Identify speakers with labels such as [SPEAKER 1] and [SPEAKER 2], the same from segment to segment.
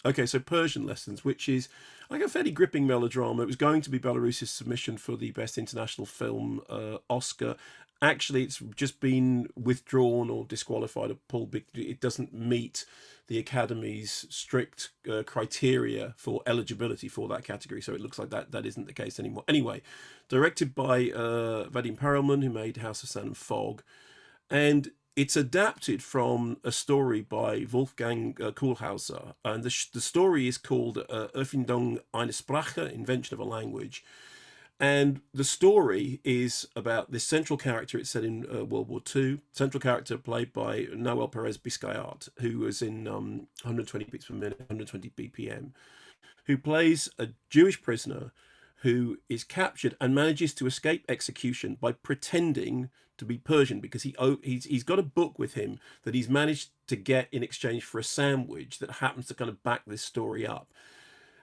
[SPEAKER 1] Okay, so Persian Lessons, which is like a fairly gripping melodrama. It was going to be Belarus's submission for the Best International Film Oscar. Actually, it's just been withdrawn or disqualified or pulled. It doesn't meet the Academy's strict criteria for eligibility for that category. So it looks like that isn't the case anymore. Anyway, directed by Vadim Perelman, who made House of Sand and Fog, and it's adapted from a story by Wolfgang Kohlhauser, and the story is called Erfindung einer Sprache, Invention of a Language. And the story is about this central character. It's set in World War II. Central character played by Noel Perez Biscayat, who was in 120 beats per minute, 120 BPM, who plays a Jewish prisoner who is captured and manages to escape execution by pretending to be Persian, because he's got a book with him that he's managed to get in exchange for a sandwich that happens to kind of back this story up.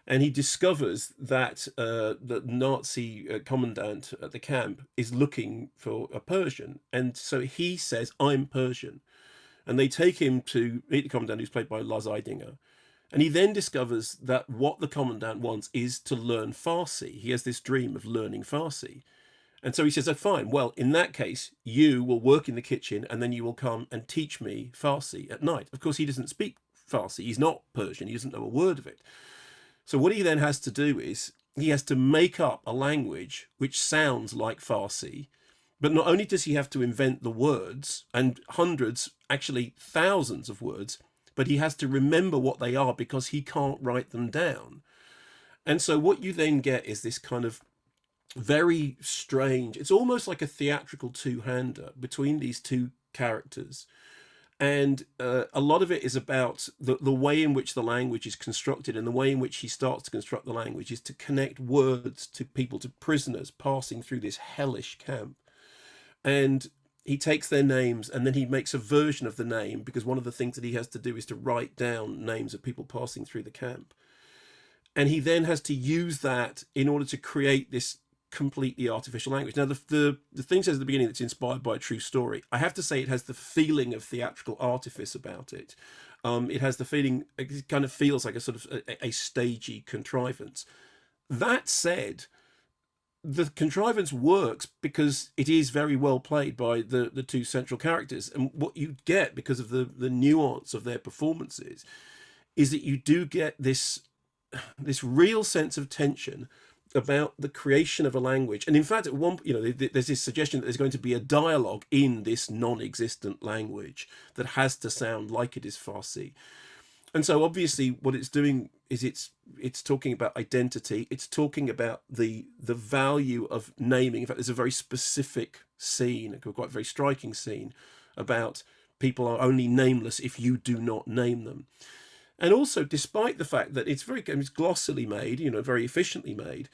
[SPEAKER 1] And he discovers that the Nazi commandant at the camp is looking for a Persian, and so he says, "I'm Persian," and they take him to meet the commandant, who's played by Lars Eidinger. And he then discovers that what the commandant wants is to learn Farsi. He has this dream of learning Farsi. And so he says, "Oh, fine. Well, in that case, you will work in the kitchen and then you will come and teach me Farsi at night." Of course, he doesn't speak Farsi. He's not Persian. He doesn't know a word of it. So what he then has to do is he has to make up a language which sounds like Farsi. But not only does he have to invent the words, and hundreds, actually thousands of words, but he has to remember what they are because he can't write them down. And so what you then get is this kind of very strange, it's almost like a theatrical two-hander between these two characters. And a lot of it is about the way in which the language is constructed, and the way in which he starts to construct the language is to connect words to people, to prisoners passing through this hellish camp. And he takes their names and then he makes a version of the name, because one of the things that he has to do is to write down names of people passing through the camp. And he then has to use that in order to create this completely artificial language. Now, the thing says at the beginning that it's inspired by a true story. I have to say it has the feeling of theatrical artifice about it. It has the feeling, it kind of feels like a sort of a stagey contrivance. That said, the contrivance works because it is very well played by the two central characters. And what you get, because of the nuance of their performances, is that you do get this real sense of tension about the creation of a language. And in fact, at one, there's this suggestion that there's going to be a dialogue in this non-existent language that has to sound like it is Farsi. And so obviously what it's doing is it's talking about identity. It's talking about the value of naming. In fact, there's a very specific scene, a quite very striking scene, about people are only nameless if you do not name them. And also, despite the fact that it's glossily made, very efficiently made,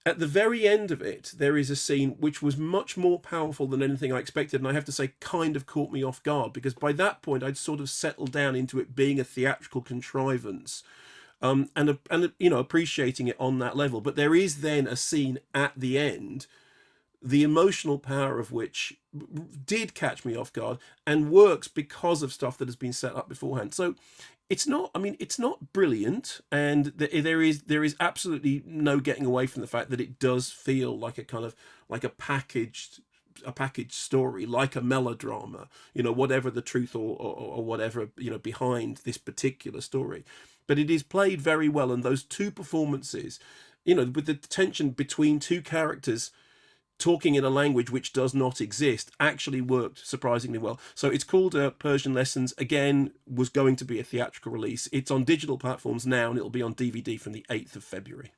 [SPEAKER 1] at the very end of it, there is a scene which was much more powerful than anything I expected. And I have to say, kind of caught me off guard, because by that point, I'd sort of settled down into it being a theatrical contrivance, and appreciating it on that level. But there is then a scene at the end, the emotional power of which did catch me off guard and works because of stuff that has been set up beforehand. So it's not brilliant, and there is absolutely no getting away from the fact that it does feel like a kind of like a packaged story, like a melodrama, whatever the truth or whatever, behind this particular story. But it is played very well, and those two performances, with the tension between two characters talking in a language which does not exist, actually worked surprisingly well. So it's called Persian Lessons. Again, was going to be a theatrical release. It's on digital platforms now, and it'll be on DVD from the 8th of February.